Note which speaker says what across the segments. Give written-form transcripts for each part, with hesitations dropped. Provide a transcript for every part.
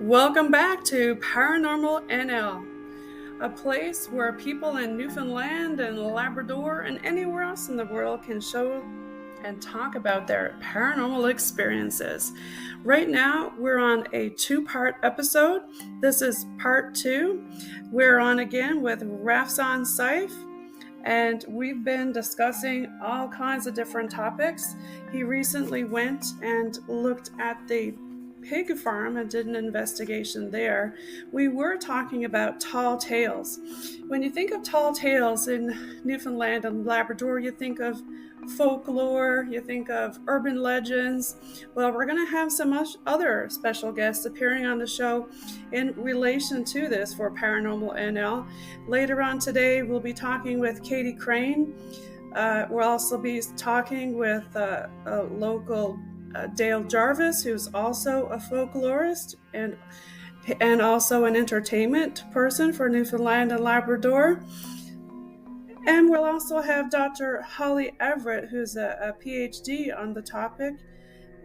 Speaker 1: Welcome back to Paranormal NL, a place where people in Newfoundland and Labrador and anywhere else in the world can show and talk about their paranormal experiences. Right now, we're on a two-part episode. This is part two. We're on again with Rafsan Cyph, and we've been discussing all kinds of different topics. He recently went and looked at the pig farm and did an investigation there. We were talking about tall tales. When you think of tall tales in Newfoundland and Labrador, you think of folklore, you think of urban legends. Well, we're going to have some other special guests appearing on the show in relation to this for Paranormal NL. Later on today, we'll be talking with Katie Crane. We'll also be talking with a local Dale Jarvis, who's also a folklorist and also an entertainment person for Newfoundland and Labrador. And we'll also have Dr. Holly Everett, who's a PhD on the topic.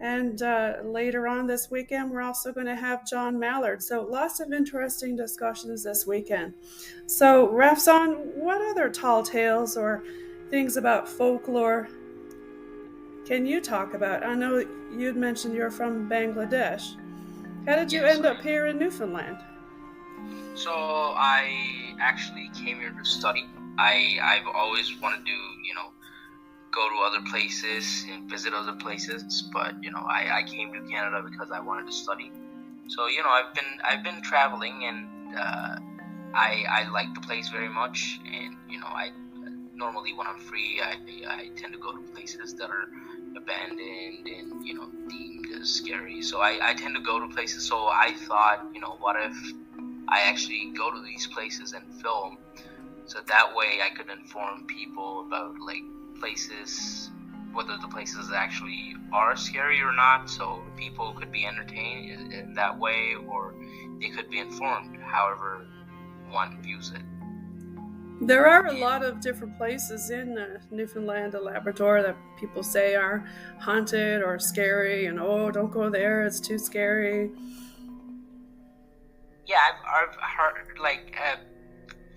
Speaker 1: And later on this weekend, we're also going to have John Mallard. So lots of interesting discussions this weekend. So, Rafsan, what other tall tales or things about folklore can you talk about? I know you'd mentioned you're from Bangladesh. How did you end up here in Newfoundland?
Speaker 2: So I actually came here to study. I've always wanted to, go to other places and visit other places, but I came to Canada because I wanted to study. So I've been traveling, and I like the place very much, and I normally when I'm free I tend to go to places that are abandoned and deemed as scary. So I tend to go to places. So I thought, what if I actually go to these places and film, so that way I could inform people about places, whether the places actually are scary or not, so people could be entertained in that way, or they could be informed however one views it.
Speaker 1: There are a lot of different places in Newfoundland and Labrador that people say are haunted or scary, and don't go there, it's too scary.
Speaker 2: Yeah, I've heard,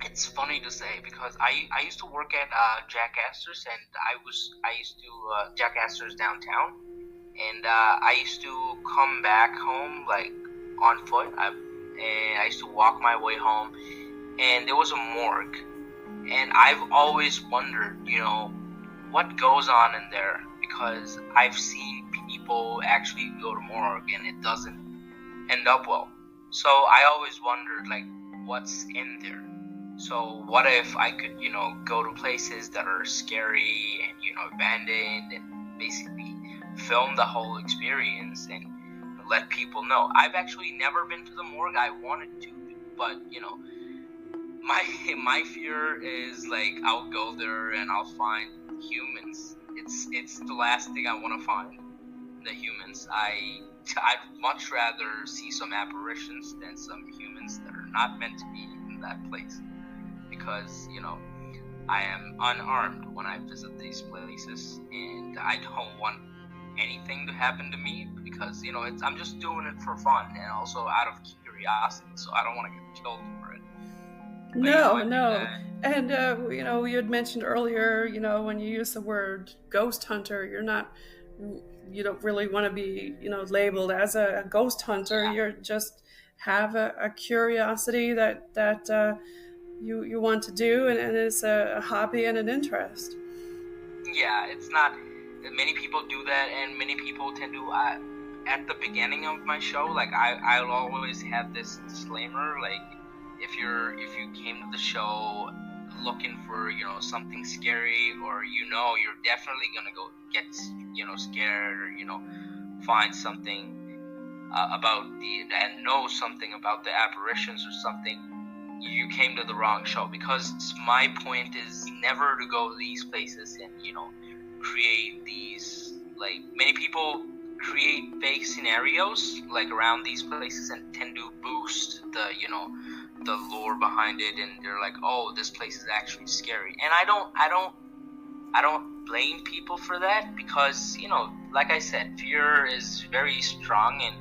Speaker 2: it's funny to say, because I used to work at Jack Astor's, and I used to Jack Astor's downtown, and I used to come back home on foot, and I used to walk my way home, and there was a morgue. And I've always wondered, what goes on in there, because I've seen people actually go to morgue and it doesn't end up well. So I always wondered, what's in there? So what if I could, go to places that are scary and, abandoned, and basically film the whole experience and let people know. I've actually never been to the morgue. I wanted to, but, my fear is I'll go there and I'll find humans. It's the last thing I want to find, the humans. I'd much rather see some apparitions than some humans that are not meant to be in that place, because I am unarmed when I visit these places, and I don't want anything to happen to me, because I'm just doing it for fun and also out of curiosity, so I don't want to get killed for it.
Speaker 1: No. And, you had mentioned earlier, when you use the word ghost hunter, you don't really want to be, labeled as a ghost hunter.
Speaker 2: Yeah.
Speaker 1: You just have a curiosity that you want to do, and it's a hobby and an interest.
Speaker 2: Yeah, it's not, many people do that, and many people tend to, at the beginning of my show, I'll always have this disclaimer, if you came to the show looking for something scary, or you're definitely gonna go get scared, or find something about and know something about the apparitions or something, you came to the wrong show, because my point is never to go to these places and create these, many people create fake scenarios around these places and tend to boost the lore behind it, and they're like, oh, this place is actually scary. And I don't blame people for that, because like I said, fear is very strong, and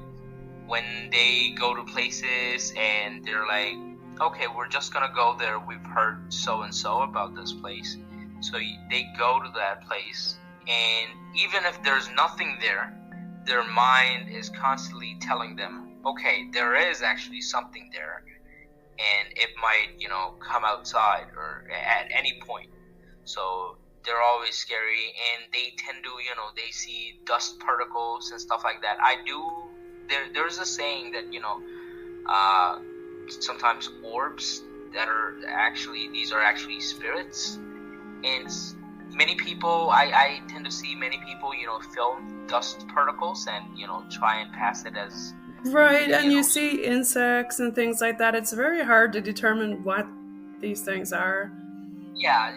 Speaker 2: when they go to places and they're like, okay, we're just gonna go there, we've heard so and so about this place, so they go to that place, and even if there's nothing there, their mind is constantly telling them, okay, there is actually something there, and it might, come outside or at any point. So they're always scary, and they tend to, they see dust particles and stuff like that. There's a saying that, sometimes orbs that are actually, these are actually spirits. And many people, I tend to see many people, film dust particles and, try and pass it as...
Speaker 1: Right, and you see insects and things like that. It's very hard to determine what these things are.
Speaker 2: Yeah,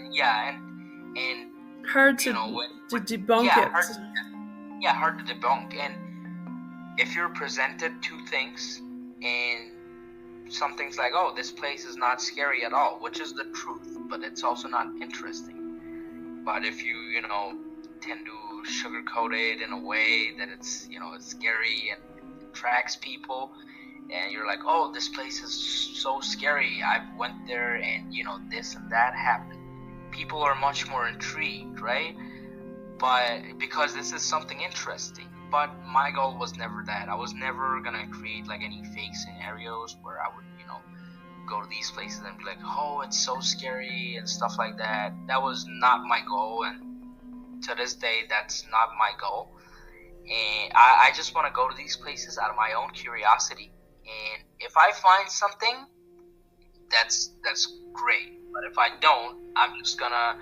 Speaker 2: and
Speaker 1: hard to debunk it.
Speaker 2: Hard to debunk. And if you're presented two things, and something's like, oh, this place is not scary at all, which is the truth, but it's also not interesting. But if you, tend to sugarcoat it in a way that it's, it's scary and attracts people, and you're like, oh, this place is so scary, I went there and, this and that happened, people are much more intrigued, right? But because this is something interesting. But my goal was never that. I was never gonna create like any fake scenarios where I would, go to these places and be like, oh, it's so scary and stuff like that. That was not my goal, and to this day, that's not my goal. And I just want to go to these places out of my own curiosity. And if I find something, that's great. But if I don't, I'm just gonna,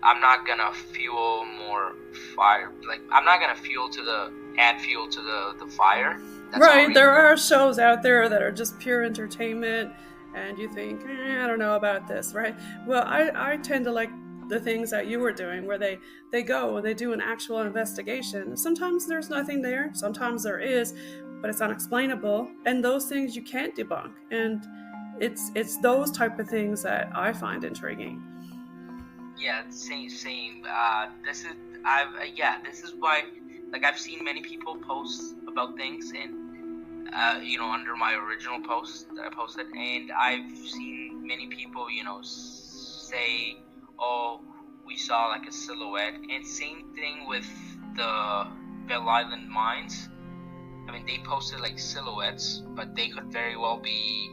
Speaker 2: I'm not gonna fuel more fire. Like, I'm not gonna add fuel to the fire. That's
Speaker 1: right. There are shows out there that are just pure entertainment, and you think, I don't know about this, right? Well, I tend to like the things that you were doing, where they go and they do an actual investigation. Sometimes there's nothing there, sometimes there is, but it's unexplainable, and those things you can't debunk. And it's those type of things that I find intriguing.
Speaker 2: Yeah, same. This is why, like, I've seen many people post about things, and under my original post that I posted, and I've seen many people, say, oh, we saw like a silhouette. And same thing with the Bell Island mines. I mean, they posted like silhouettes, but they could very well be,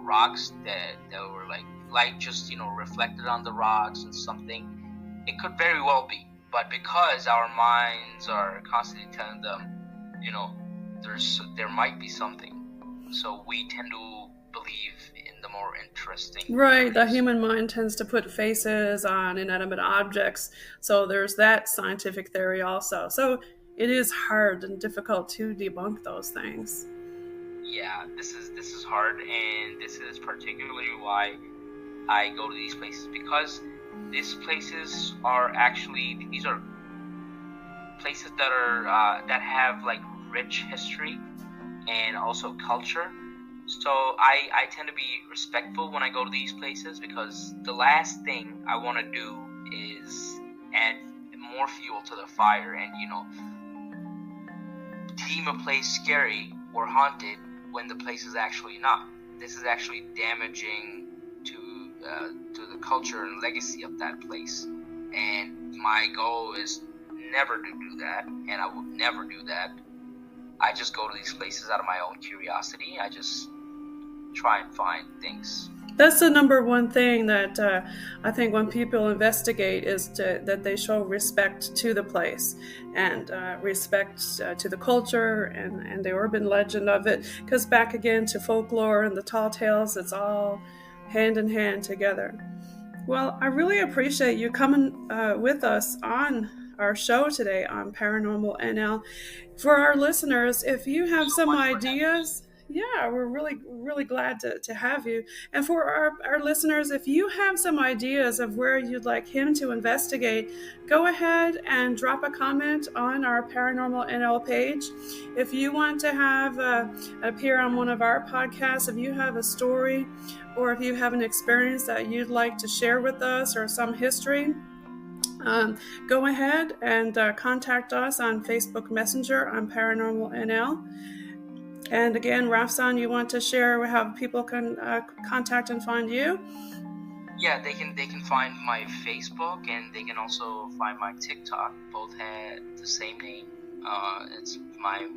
Speaker 2: rocks that were like just, reflected on the rocks and something. It could very well be. But because our minds are constantly telling them, there might be something, so we tend to believe in the more interesting.
Speaker 1: Right, the human mind tends to put faces on inanimate objects, so there's that scientific theory also. So it is hard and difficult to debunk those things.
Speaker 2: Yeah, this is hard, and this is particularly why I go to these places, because these places are places that are that have like rich history and also culture. So I tend to be respectful when I go to these places, because the last thing I want to do is add more fuel to the fire and, deem a place scary or haunted when the place is actually not. This is actually damaging to the culture and legacy of that place. And my goal is never to do that, and I will never do that. I just go to these places out of my own curiosity. I just try and find things.
Speaker 1: That's the number one thing that I think when people investigate is that they show respect to the place and respect to the culture and the urban legend of it. Because back again to folklore and the tall tales, it's all hand in hand together. Well, I really appreciate you coming with us on our show today on Paranormal NL. For our listeners, if you have some ideas, we're really glad to have you. And for our listeners, if you have some ideas of where you'd like him to investigate, go ahead and drop a comment on our Paranormal NL page. If you want to have appear on one of our podcasts, if you have a story or if you have an experience that you'd like to share with us or some history, go ahead and contact us on Facebook Messenger on Paranormal NL. And again, Rafsan, you want to share how people can contact and find you?
Speaker 2: Yeah, they can find my Facebook, and they can also find my TikTok. Both had the same name. It's my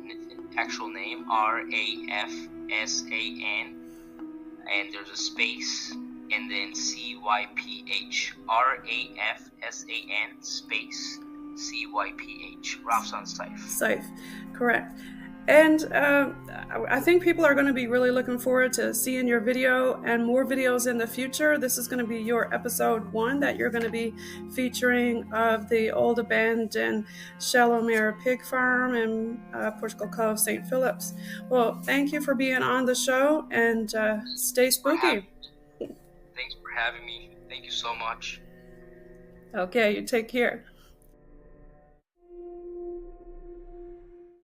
Speaker 2: actual name, Rafsan, and there's a space, and then Cyph, Rafsan space Cyph, Rafsan Cyph.
Speaker 1: Cyph, correct. And I think people are going to be really looking forward to seeing your video and more videos in the future. This is going to be your episode 1 that you're going to be featuring of the old abandoned Shallowmere Pig Farm in Portugal Cove, St. Philip's. Well, thank you for being on the show, and stay spooky.
Speaker 2: Thanks for having me. Thank you so much.
Speaker 1: Okay, you take care.